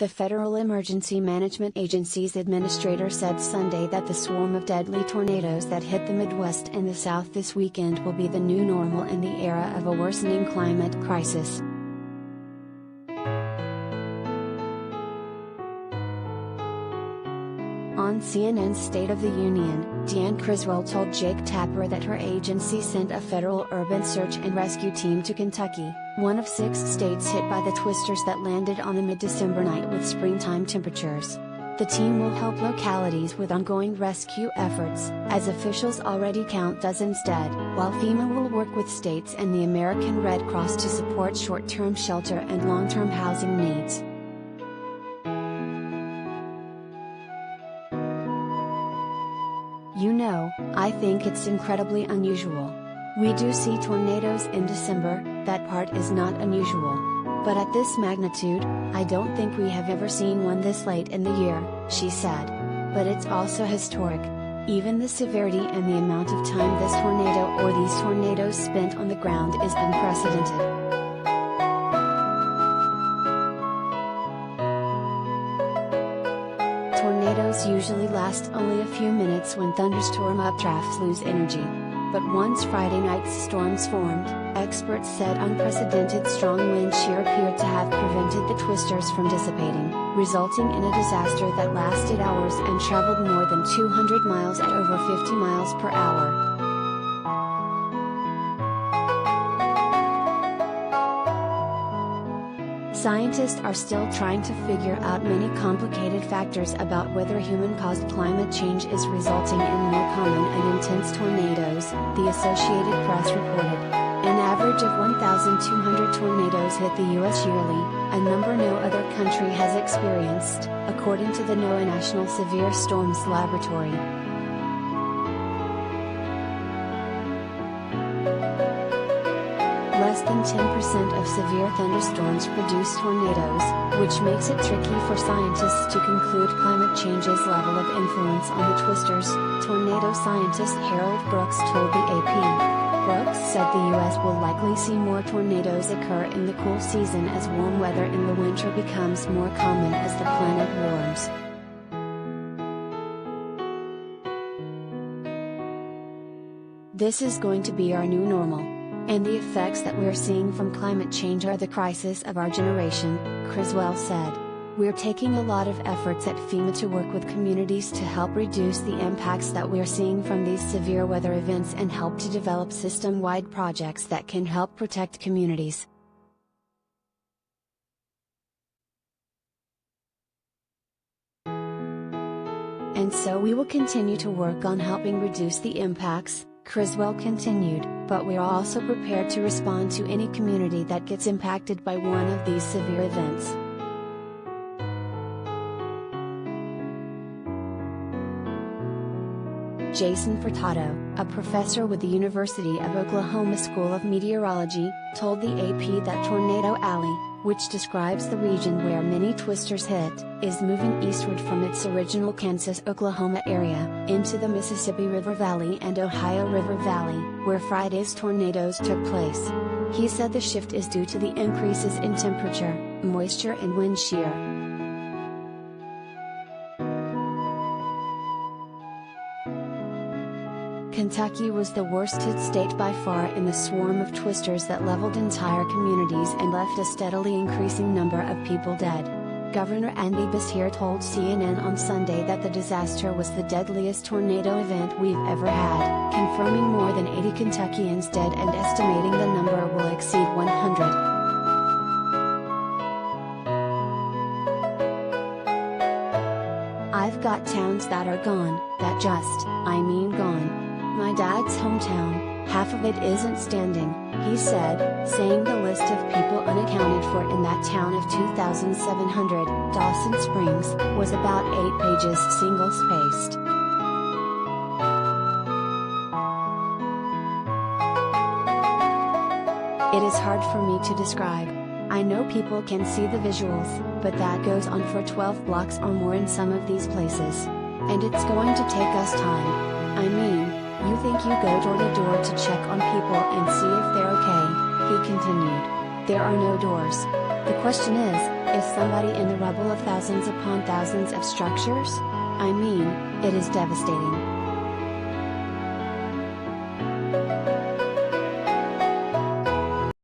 The Federal Emergency Management Agency's administrator said Sunday that the swarm of deadly tornadoes that hit the Midwest and the South this weekend will be the new normal in the era of a worsening climate crisis. On CNN's State of the Union, Deanne Criswell told Jake Tapper that her agency sent a federal urban search and rescue team to Kentucky, one of 6 states hit by the twisters that landed on a mid-December night with springtime temperatures. The team will help localities with ongoing rescue efforts, as officials already count dozens dead, while FEMA will work with states and the American Red Cross to support short-term shelter and long-term housing needs. You know, I think it's incredibly unusual. We do see tornadoes in December, that part is not unusual. But at this magnitude, I don't think we have ever seen one this late in the year, she said. But it's also historic. Even the severity and the amount of time this tornado or these tornadoes spent on the ground is unprecedented. Tornadoes usually last only a few minutes when thunderstorm updrafts lose energy. But once Friday night's storms formed, experts said unprecedented strong wind shear appeared to have prevented the twisters from dissipating, resulting in a disaster that lasted hours and traveled more than 200 miles at over 50 miles per hour. Scientists are still trying to figure out many complicated factors about whether human-caused climate change is resulting in more common and intense tornadoes, the Associated Press reported. An average of 1,200 tornadoes hit the U.S. yearly, a number no other country has experienced, according to the NOAA National Severe Storms Laboratory. Less than 10% of severe thunderstorms produce tornadoes, which makes it tricky for scientists to conclude climate change's level of influence on the twisters, tornado scientist Harold Brooks told the AP. Brooks said the U.S. will likely see more tornadoes occur in the cool season as warm weather in the winter becomes more common as the planet warms. This is going to be our new normal. And the effects that we're seeing from climate change are the crisis of our generation, Criswell said. We're taking a lot of efforts at FEMA to work with communities to help reduce the impacts that we're seeing from these severe weather events and help to develop system-wide projects that can help protect communities. And so we will continue to work on helping reduce the impacts, Criswell continued, but we are also prepared to respond to any community that gets impacted by one of these severe events. Jason Furtado, a professor with the University of Oklahoma School of Meteorology, told the AP that Tornado Alley, which describes the region where many twisters hit, is moving eastward from its original Kansas-Oklahoma area, into the Mississippi River Valley and Ohio River Valley, where Friday's tornadoes took place. He said the shift is due to the increases in temperature, moisture and wind shear. Kentucky was the worst-hit state by far in the swarm of twisters that leveled entire communities and left a steadily increasing number of people dead. Governor Andy Beshear told CNN on Sunday that the disaster was the deadliest tornado event we've ever had, confirming more than 80 Kentuckians dead and estimating the number will exceed 100. I've got towns that are gone, that just, I mean gone. My dad's hometown, half of it isn't standing, he said, saying the list of people unaccounted for in that town of 2,700, Dawson Springs, was about 8 pages single-spaced. It is hard for me to describe. I know people can see the visuals, but that goes on for 12 blocks or more in some of these places. And it's going to take us time. I mean, you think you go door to door to check on people and see if they're okay, he continued. There are no doors. The question is, Is somebody in the rubble of thousands upon thousands of structures? I mean, it is devastating.